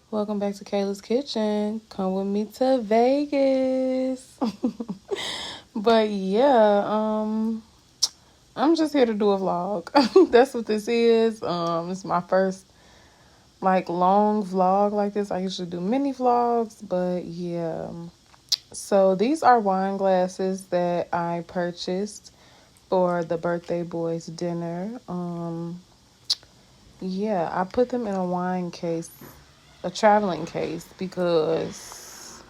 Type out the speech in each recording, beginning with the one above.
Welcome back to Kayla's Kitchen. Come with me to Vegas. But yeah, I'm just here to do a vlog. That's what this is. It's my first long vlog like this. I usually do mini vlogs, but yeah. So these are wine glasses that I purchased for the birthday boy's dinner. Yeah, I put them in a wine case, a traveling case, because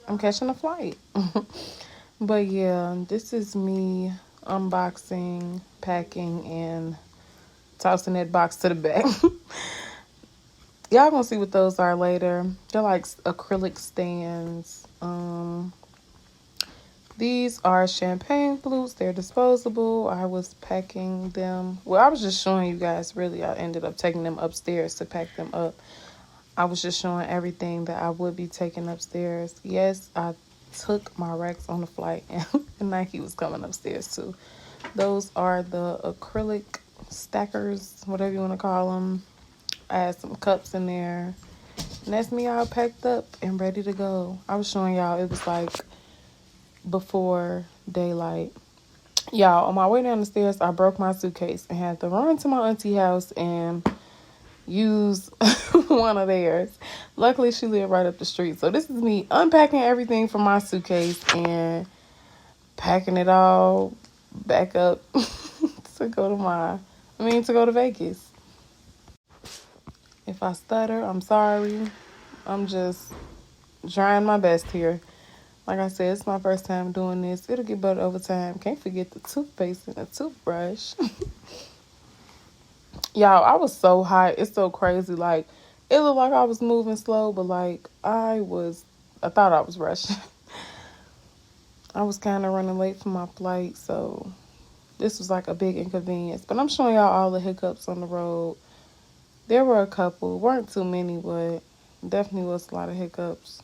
I'm catching a flight. But yeah, this is me unboxing, packing, and tossing that box to the back. Y'all gonna see what those are later. They're like acrylic stands. These are champagne flutes. They're disposable. I was packing them. Well, I was just showing you guys, really. I ended up taking them upstairs to pack them up. I was just showing everything that I would be taking upstairs. Yes, I took my racks on the flight, and Nike was coming upstairs too. Those are the acrylic stackers, whatever you want to call them. I had some cups in there. And that's me all packed up and ready to go. I was showing y'all, it was like before daylight. Y'all, on my way down the stairs, I broke my suitcase and had to run to my auntie house and use one of theirs. Luckily, she lived right up the street. So this is me unpacking everything from my suitcase and packing it all back up to go to Vegas. If I stutter, I'm sorry. I'm just trying my best here. Like I said, it's my first time doing this. It'll get better over time. Can't forget the toothpaste and the toothbrush. Y'all, I was so hot. It's so crazy. Like, it looked like I was moving slow, but I thought I was rushing. I was kind of running late for my flight, so this was like a big inconvenience. But I'm showing y'all all the hiccups on the road. There were a couple. Weren't too many, but definitely was a lot of hiccups.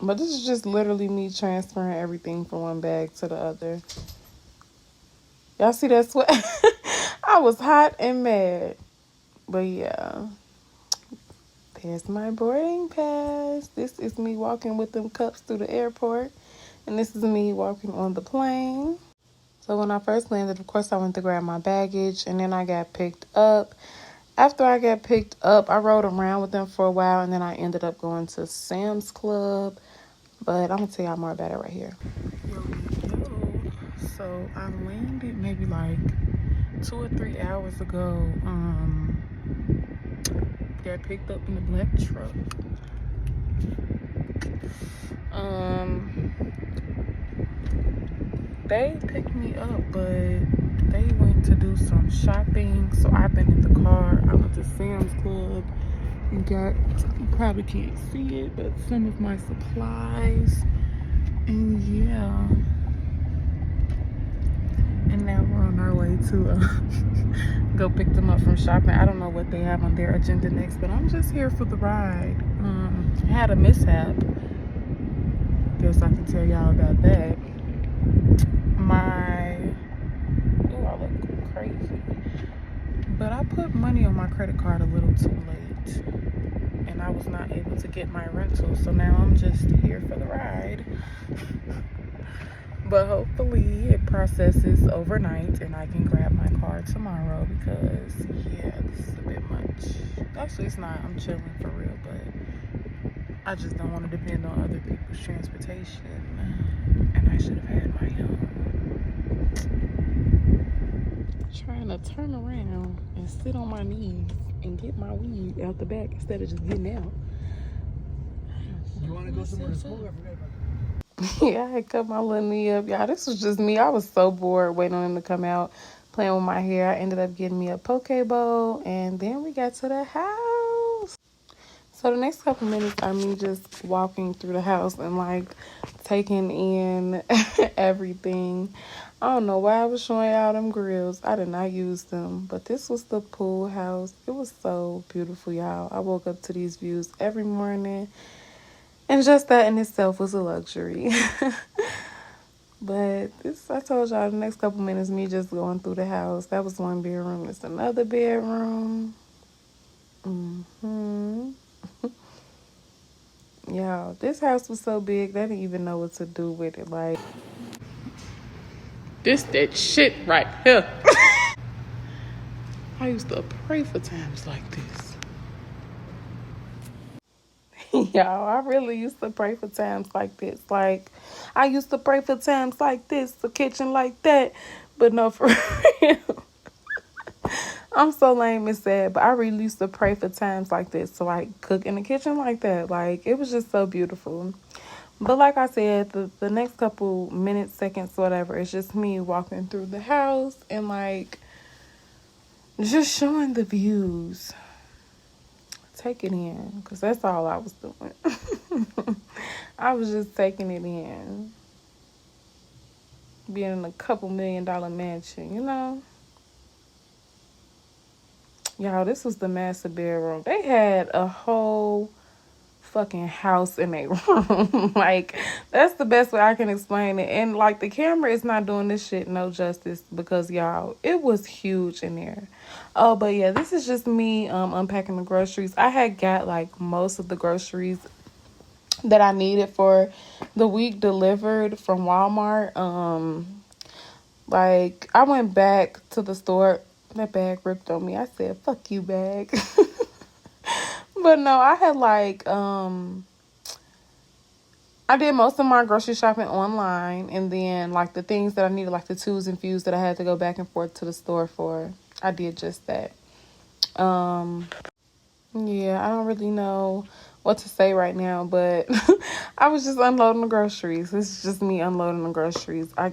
But this is just literally me transferring everything from one bag to the other. Y'all see that sweat? I was hot and mad. But yeah. There's my boarding pass. This is me walking with them cups through the airport. And this is me walking on the plane. So when I first landed, of course, I went to grab my baggage. And then I got picked up. After I got picked up, I rode around with them for a while. And then I ended up going to Sam's Club. But I'm going to tell y'all more about it right here. So I landed maybe like 2 or 3 hours ago. Got picked up in the black truck. They picked me up, but they went to do some shopping. So I've been in the car. I went to Sam's Club and got, you probably can't see it, but some of my supplies. And yeah. And now we're on our way to go pick them up from shopping. I don't know what they have on their agenda next, but I'm just here for the ride. I had a mishap. Guess I can tell y'all about that. I look crazy. But I put money on my credit card a little too late. And I was not able to get my rental. So now I'm just here for the ride. But hopefully it processes overnight and I can grab my car tomorrow because, yeah, this is a bit much. Actually, it's not. I'm chilling for real, but I just don't want to depend on other people's transportation. And I should have had my own. Trying to turn around and sit on my knees and get my weed out the back instead of just getting out. You want to go somewhere to smoke? I forgot about that. Yeah, I had cut my little knee up. Y'all, this was just me. I was so bored waiting on him to come out, playing with my hair. I ended up getting me a poke bowl, and then we got to the house. So the next couple minutes are me just walking through the house and taking in everything. I don't know why I was showing y'all them grills. I did not use them, but this was the pool house. It was so beautiful, y'all. I woke up to these views every morning. And just that in itself was a luxury. But I told y'all, the next couple minutes, me just going through the house. That was one bedroom. It's another bedroom. Yeah, this house was so big, they didn't even know what to do with it. Like, this that shit right here. I used to pray for times like this. Y'all, I really used to pray for times like this. Like, I used to pray for times like this, a kitchen like that. But no, for real. I'm so lame and sad, but I really used to pray for times like this to like cook in the kitchen like that. Like, it was just so beautiful. But like I said, the next couple minutes, seconds, whatever, it's just me walking through the house and like just showing the views. Take it in, because that's all I was doing. I was just taking it in. Being in a couple $1 million mansion, you know? Y'all, this was the master bedroom. They had a whole fucking house in a room. Like, that's the best way I can explain it. And like, the camera is not doing this shit no justice, because y'all, it was huge in there. Oh, but yeah, this is just me unpacking the groceries. I had got like most of the groceries that I needed for the week delivered from Walmart. Like, I went back to the store. That bag ripped on me. I said, fuck you, bag. But no, I had like I did most of my grocery shopping online, and then like the things that I needed, like the tools and fuse that I had to go back and forth to the store for, I did just that. Yeah, I don't really know what to say right now, but I was just unloading the groceries. This is just me unloading the groceries. I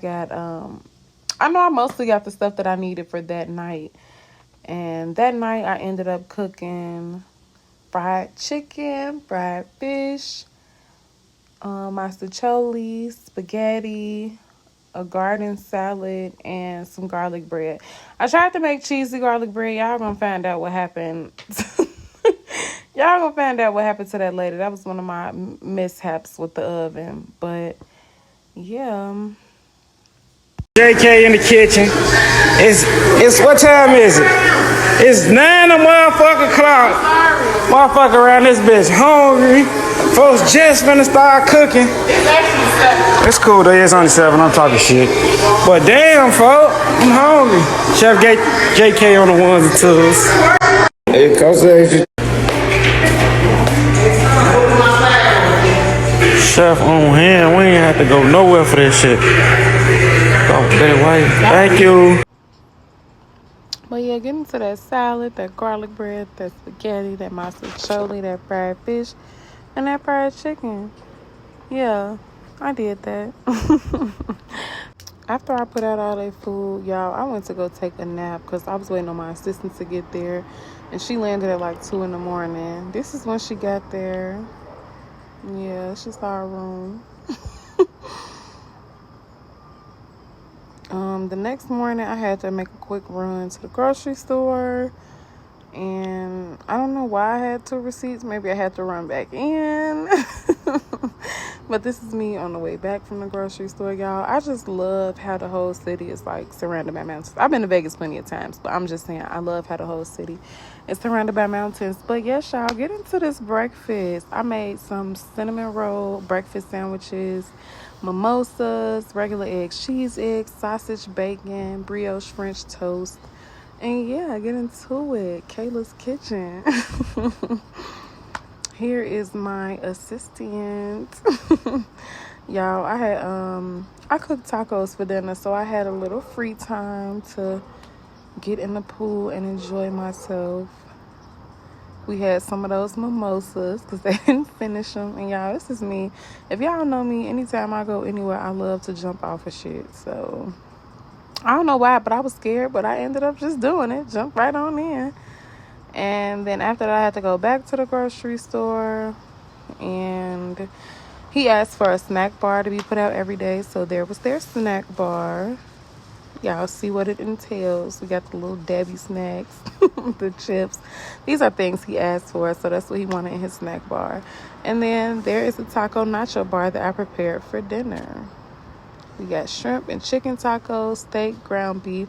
know I mostly got the stuff that I needed for that night. And that night I ended up cooking fried chicken, fried fish, masticholi, spaghetti, a garden salad, and some garlic bread. I tried to make cheesy garlic bread. Y'all gonna find out what happened. Y'all gonna find out what happened to that later. That was one of my mishaps with the oven. But yeah. JK in the kitchen. It's what time is it? It's 9 o'clock. Motherfucker around this bitch hungry. Folks just finna start cooking. It's cool though, it's only 7, I'm talking shit. But damn, folks, I'm hungry. Chef JK on the ones and twos. It comes Chef on hand, we ain't have to go nowhere for this shit. Oh, that way. Thank you. But yeah, getting to that salad, that garlic bread, that spaghetti, that masticholi, that fried fish, and that fried chicken. Yeah, I did that. After I put out all that food, y'all, I went to go take a nap because I was waiting on my assistant to get there. And she landed at like 2 in the morning. This is when she got there. Yeah, she saw her room. The next morning, I had to make a quick run to the grocery store. And I don't know why I had 2 receipts. Maybe I had to run back in. But this is me on the way back from the grocery store, y'all. I just love how the whole city is like surrounded by mountains. I've been to Vegas plenty of times, but I'm just saying I love how the whole city is surrounded by mountains. But yes, y'all, get into this breakfast. I made some cinnamon roll breakfast sandwiches, mimosas, regular eggs, cheese eggs, sausage, bacon, brioche French toast. And yeah, get into it. Kayla's kitchen. Here is my assistant. Y'all, I cooked tacos for dinner, so I had a little free time to get in the pool and enjoy myself. We had some of those mimosas because they didn't finish them. And y'all, this is me. If y'all know me, anytime I go anywhere, I love to jump off of shit. So I don't know why, but I was scared, but I ended up just doing it. Jumped right on in. And then after that, I had to go back to the grocery store. And he asked for a snack bar to be put out every day. So there was their snack bar. Y'all see what it entails. We got the little Debbie snacks, the chips. These are things he asked for, so that's what he wanted in his snack bar. And then there is a taco nacho bar that I prepared for dinner. We got shrimp and chicken tacos, steak, ground beef,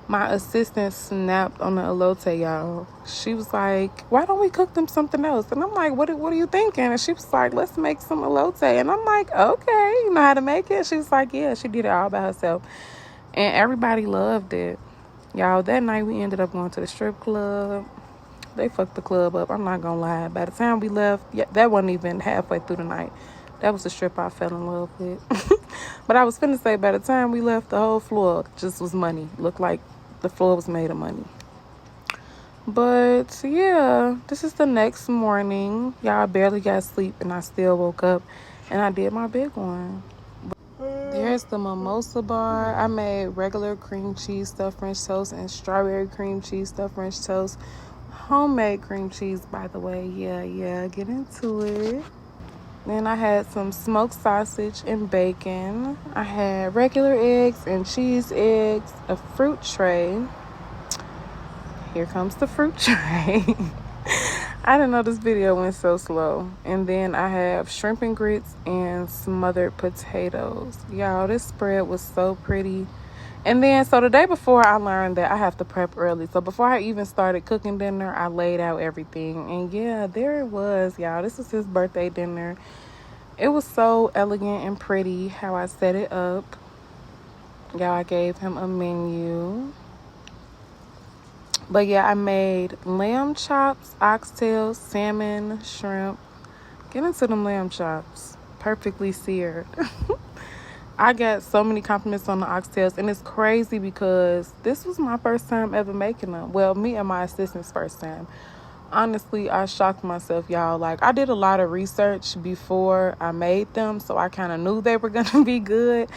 My assistant snapped on the elote, y'all. She was like, "Why don't we cook them something else?" And I'm like, "What are you thinking?" And she was like, "Let's make some elote." And I'm like, "Okay, you know how to make it?" She was like, "Yeah." She did it all by herself, and everybody loved it, y'all. That night we ended up going to the strip club. They fucked the club up. I'm not gonna lie. By the time we left, yeah, that wasn't even halfway through the night. That was the strip I fell in love with. But I was finna say, by the time we left, the whole floor just was money. Looked like the floor was made of money. But yeah, this is the next morning. Y'all, I barely got sleep and I still woke up and I did my big one. There's the mimosa bar. I made regular cream cheese stuffed French toast and strawberry cream cheese stuffed French toast. Homemade cream cheese, by the way. Yeah, get into it. Then I had some smoked sausage and bacon. I had regular eggs and cheese eggs, a fruit tray. Here comes the fruit tray. I didn't know this video went so slow. And then I have shrimp and grits and smothered potatoes. Y'all, this spread was so pretty. And then, so the day before, I learned that I have to prep early. So before I even started cooking dinner, I laid out everything. And yeah, there it was, y'all. This was his birthday dinner. It was so elegant and pretty how I set it up. Y'all, I gave him a menu. But yeah, I made lamb chops, oxtails, salmon, shrimp. Get into them lamb chops. Perfectly seared. I got so many compliments on the oxtails, and it's crazy because this was my first time ever making them. Well, me and my assistant's first time. Honestly, I shocked myself, y'all. Like, I did a lot of research before I made them, so I kind of knew they were going to be good.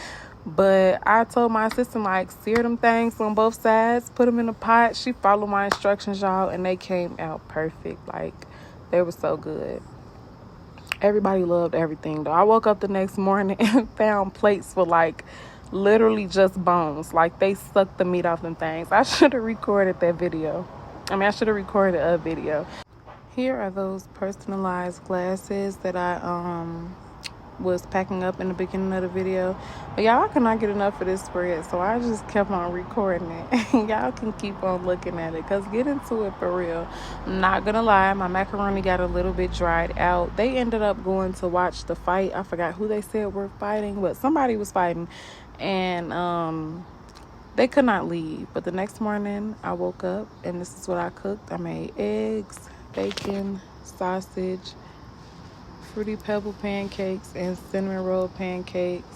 But I told my assistant, like, sear them things on both sides, put them in a pot. She followed my instructions, y'all, and they came out perfect. Like, they were so good. Everybody loved everything, though. I woke up the next morning and found plates for, like, literally just bones. Like, they sucked the meat off them things. I should have recorded that video. I should have recorded a video. Here are those personalized glasses that I was packing up in the beginning of the video. But y'all, I could not get enough of this spread, so I just kept on recording it. Y'all can keep on looking at it, because get into it for real. I'm not gonna lie, my macaroni got a little bit dried out. They ended up going to watch the fight. I forgot who they said were fighting, but somebody was fighting. And they could not leave. But the next morning, I woke up, and this is what I cooked. I made eggs, bacon, sausage, fruity pebble pancakes, and cinnamon roll pancakes.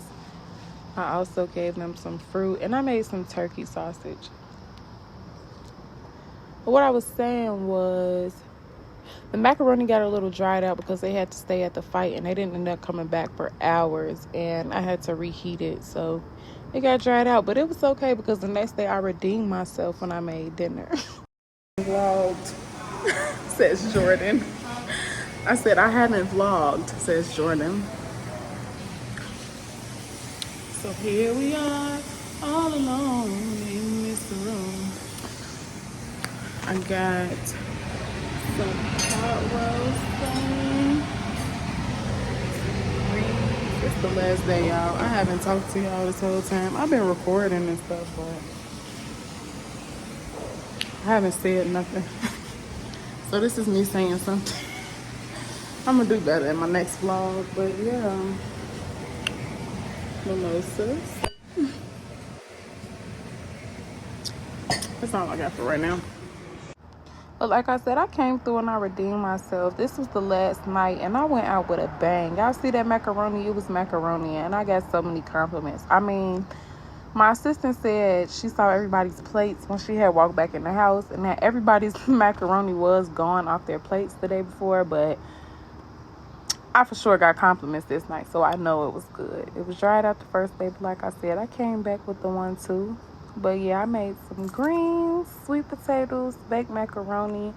I also gave them some fruit, and I made some turkey sausage. But what I was saying was, the macaroni got a little dried out because they had to stay at the fight, and they didn't end up coming back for hours, and I had to reheat it, so it got dried out. But it was okay because the next day I redeemed myself when I made dinner. Vlogged, says Jordan. I said I haven't vlogged, says Jordan. So here we are, all alone in this room. I got some pot roasting. It's the last day, y'all. I haven't talked to y'all this whole time. I've been recording and stuff, but I haven't said nothing. So this is me saying something. I'm gonna do better in my next vlog, but yeah. Mimosas. That's all I got for right now. But like I said, I came through and I redeemed myself. This was the last night, and I went out with a bang. Y'all see that macaroni? It was macaroni, and I got so many compliments. I mean, my assistant said she saw everybody's plates when she had walked back in the house, and that everybody's macaroni was gone off their plates the day before, but I for sure got compliments this night, so I know it was good. It was dried out the first day, but like I said, I came back with the 1-2. But yeah, I made some greens, sweet potatoes, baked macaroni,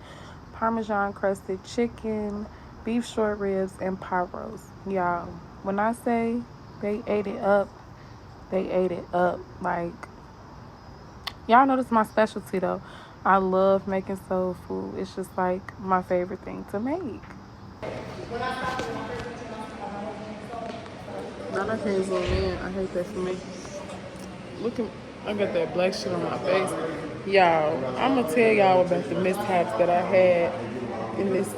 Parmesan crusted chicken, beef short ribs, and pot roast. Y'all, when I say they ate it up, they ate it up. Like, y'all know this is my specialty though. I love making soul food. It's just like my favorite thing to make. Now I can't zoom in. I hate that for me. Look at, I got that black shit on my face. Y'all, I'm gonna tell y'all about the mishaps that I had in this.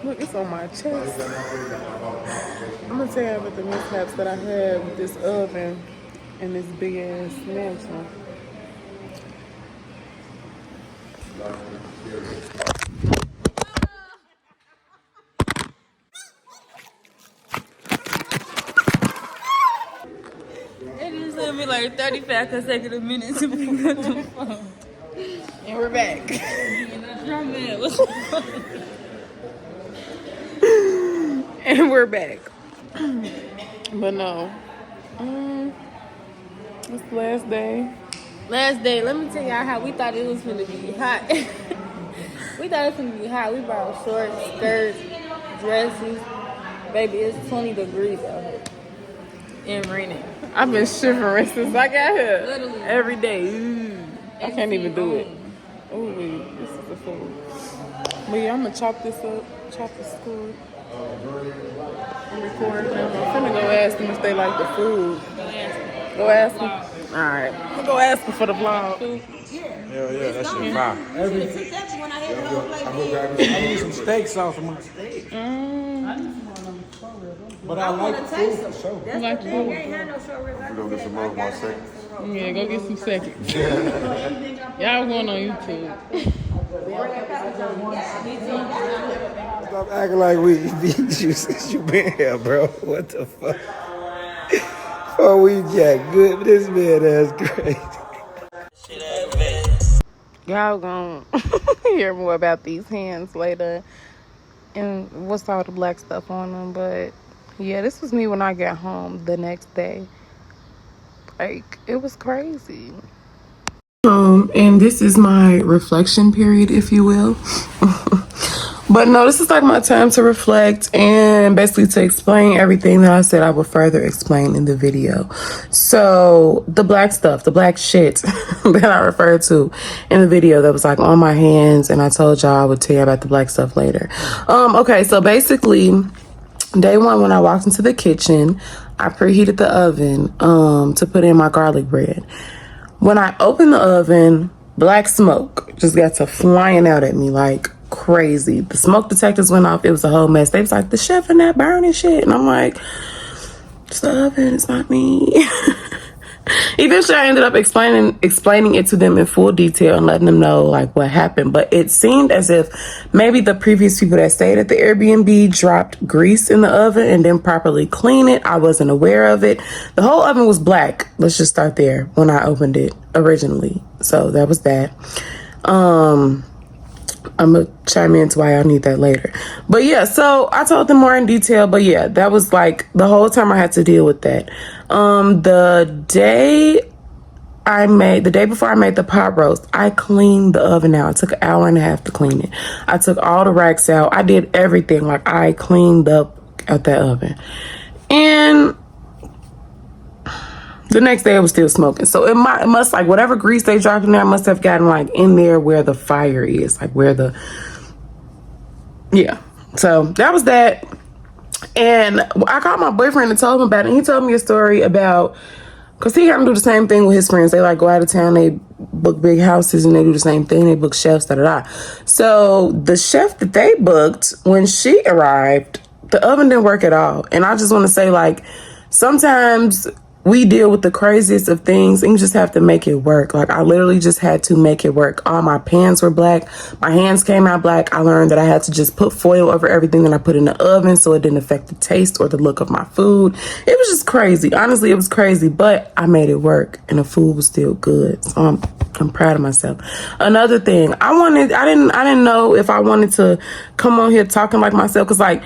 Look, it's on my chest. I'm gonna tell y'all about the mishaps that I had with this oven and this big ass mansion. It just took me like 35 consecutive minutes to pick up the phone. And we're back. Drum man, what's And we're back. But no. It's the last day. last day? Let me tell y'all how we thought it was gonna be hot. We thought it was gonna be hot. We brought shorts, skirts, dresses. Baby, it's 20 degrees out here. And raining. I've been shivering since I got here. Literally. Every day. I can't even do it. Oh, this is a fool. But yeah, I'm gonna chop this up. Chop this food. And record them. I'm finna go ask them if they like the food. Go ask them. Alright. I'm gonna go ask them for the vlog. Hell yeah, that shit fire. I need some steak sauce for my steak. But I like food for sure. You like food? We gonna get some more of my seconds. Yeah, go get some seconds. Y'all going on YouTube. Stop acting like we beat you since you been here, bro. What the fuck? Oh, we jack good, but this man that's crazy. Y'all gonna hear more about these hands later and what's all the black stuff on them. But yeah, this was me when I got home the next day. Like, it was crazy. And this is my reflection period, if you will. But no, this is like my time to reflect and basically to explain everything that I said I would further explain in the video. So the black stuff, the black shit that I referred to in the video that was like on my hands, and I told y'all I would tell you about the black stuff later. Okay, so basically day one, when I walked into the kitchen, I preheated the oven to put in my garlic bread. When I opened the oven, black smoke just got to flying out at me like crazy. The smoke detectors went off. It was a whole mess. They was like, the chef in that burning shit. And I'm like, it's the oven. It's not me. Eventually, I ended up explaining it to them in full detail and letting them know like what happened. But it seemed as if maybe the previous people that stayed at the Airbnb dropped grease in the oven and didn't properly clean it. I wasn't aware of it. The whole oven was black. Let's just start there when I opened it originally. So that was that. I'm gonna chime into why I need that later. But yeah, so I told them more in detail. But yeah, that was like the whole time I had to deal with that. The day before I made the pot roast, I cleaned the oven out. It took an hour and a half to clean it. I took all the racks out. I did everything. Like, I cleaned up out that oven. And the next day it was still smoking. So it must like whatever grease they dropped in there must have gotten like in there where the fire is, like where the, yeah. So that was that. And I called my boyfriend and told him about it. And he told me a story about, cause he got to do the same thing with his friends. They like go out of town, they book big houses and they do the same thing. They book chefs, da-da-da. So the chef that they booked, when she arrived, the oven didn't work at all. And I just want to say, like, sometimes we deal with the craziest of things and you just have to make it work. Like, I literally just had to make it work. All my pans were black. My hands came out black. I learned that I had to just put foil over everything that I put in the oven so it didn't affect the taste or the look of my food. It was just crazy. Honestly, it was crazy, but I made it work and the food was still good. So I'm proud of myself. Another thing, I didn't know if I wanted to come on here talking like myself, because like,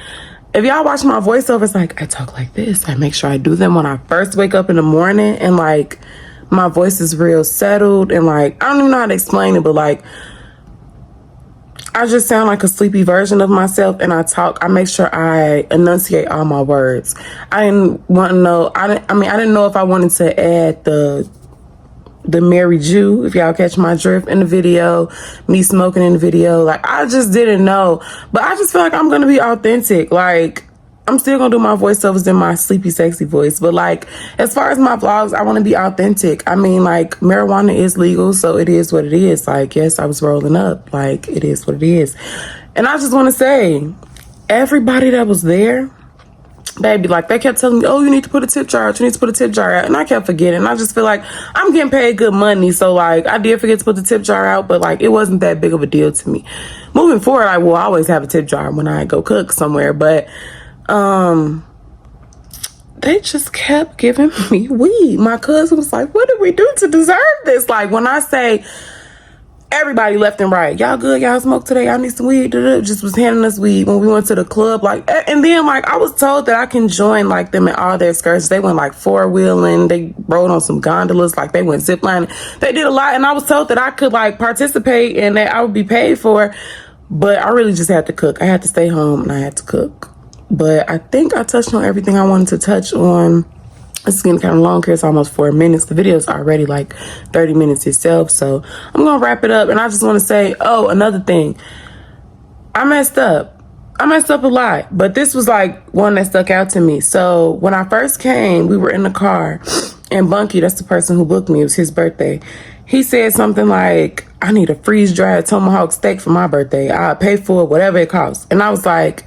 if y'all watch my voiceovers, like, I talk like this. I make sure I do them when I first wake up in the morning, and like, my voice is real settled, and like, I don't even know how to explain it, but like, I just sound like a sleepy version of myself, and I make sure I enunciate all my words. I didn't didn't know if I wanted to add the Mary Jew, if y'all catch my drift in the video, me smoking in the video. Like, I just didn't know. But I just feel like I'm going to be authentic. Like, I'm still gonna do my voiceovers in my sleepy, sexy voice. But like, as far as my vlogs, I want to be authentic. I mean, like, marijuana is legal, so it is what it is. Like, yes, I was rolling up. Like, it is what it is. And I just want to say, everybody that was there, baby, like, they kept telling me, oh, you need to put a tip jar out. You need to put a tip jar out. And I kept forgetting. And I just feel like I'm getting paid good money. So, like, I did forget to put the tip jar out, but, like, it wasn't that big of a deal to me. Moving forward, I will always have a tip jar when I go cook somewhere. But, they just kept giving me weed. My cousin was like, what did we do to deserve this? Like, when I say everybody left and right, y'all good, y'all smoke today, y'all need some weed, just was handing us weed when we went to the club. Like, and then, like, I was told that I can join, like, them in all their excursions. They went, like, four-wheeling, they rode on some gondolas, like, they went ziplining. They did a lot, and I was told that I could, like, participate and that I would be paid for, but I really just had to cook. I had to stay home and I had to cook. But I think I touched on everything I wanted to touch on. It's getting kind of long here. It's almost 4 minutes. The video is already like 30 minutes itself. So I'm going to wrap it up. And I just want to say, oh, another thing. I messed up. I messed up a lot. But this was like one that stuck out to me. So when I first came, we were in the car. And Bunky, that's the person who booked me. It was his birthday. He said something like, I need a freeze-dried tomahawk steak for my birthday. I'll pay for it, whatever it costs. And I was like,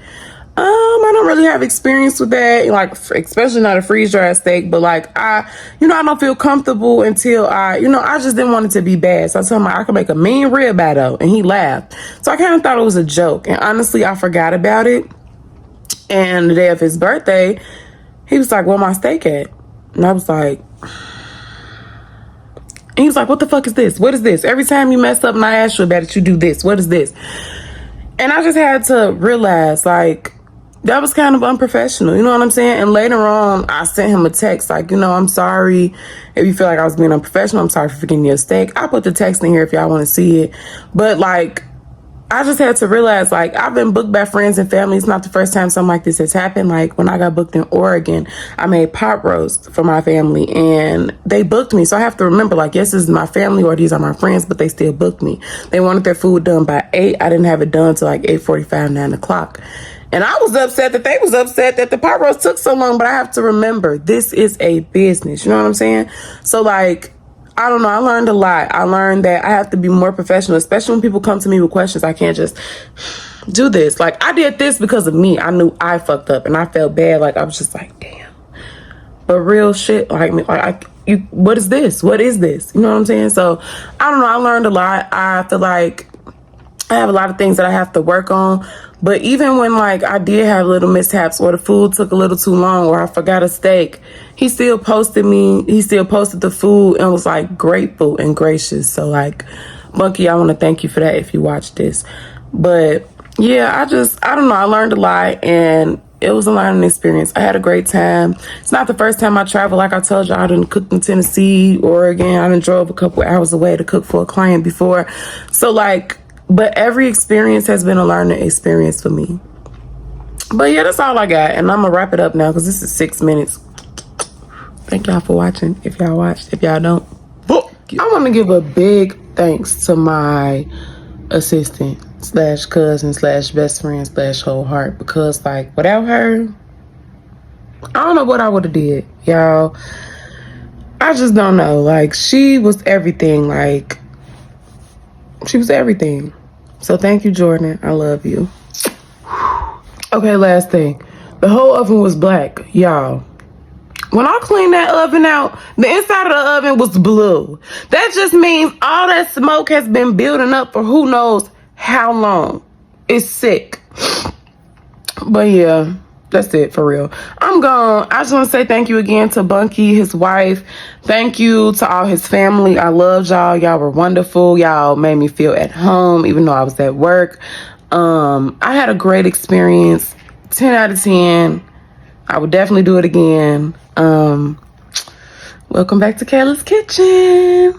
I don't really have experience with that, like, especially not a freeze-dried steak, but, like, I don't feel comfortable until I just didn't want it to be bad. So I told him I could make a mean rib out of, and he laughed. So I kind of thought it was a joke, and honestly, I forgot about it. And the day of his birthday, he was like, where my steak at? And I was like, and he was like, what the fuck is this? What is this? Every time you mess up and I ask you about it, you do this. What is this? And I just had to realize, like, that was kind of unprofessional, you know what I'm saying? And later on, I sent him a text like, I'm sorry if you feel like I was being unprofessional. I'm sorry for forgetting your steak. I put the text in here if y'all want to see it. But, like, I just had to realize, like, I've been booked by friends and family. It's not the first time something like this has happened. Like, when I got booked in Oregon, I made pot roast for my family, and they booked me. So I have to remember, like, yes, this is my family or these are my friends, but they still booked me. They wanted their food done by 8. I didn't have it done till, like, 8:45, 9 o'clock. And I was upset that they was upset that the pot roast took so long, but I have to remember, this is a business. You know what I'm saying? So, like, I don't know. I learned a lot. I learned that I have to be more professional, especially when people come to me with questions. I can't just do this. Like, I did this because of me. I knew I fucked up and I felt bad. Like, I was just like, damn. But real shit, what is this? What is this? You know what I'm saying? So, I don't know. I learned a lot. I feel like I have a lot of things that I have to work on. But even when, like, I did have little mishaps or the food took a little too long or I forgot a steak, he still posted the food and was, like, grateful and gracious. So, like, Bunky, I want to thank you for that if you watch this. But, yeah, I don't know. I learned a lot and it was a learning experience. I had a great time. It's not the first time I traveled. Like I told you, I done cooked in Tennessee, Oregon. I done drove a couple hours away to cook for a client before. So, like, but every experience has been a learning experience for me. But yeah, that's all I got. And I'm going to wrap it up now because this is 6 minutes. Thank y'all for watching. If y'all watched, if y'all don't. I want to give a big thanks to my assistant / cousin / best friend / whole heart. Because, like, without her, I don't know what I would have did, y'all. I just don't know. Like, she was everything. Like, she was everything. So thank you, Jordan. I love you. Okay, last thing. The whole oven was black, y'all. When I cleaned that oven out, the inside of the oven was blue. That just means all that smoke has been building up for who knows how long. It's sick. But yeah, that's it for real. I'm gone. I just want to say thank you again to Bunky, his wife. Thank you to all his family. I loved y'all. Y'all were wonderful. Y'all made me feel at home, even though I was at work. I had a great experience. 10 out of 10. I would definitely do it again. Welcome back to Kayla's Kitchen.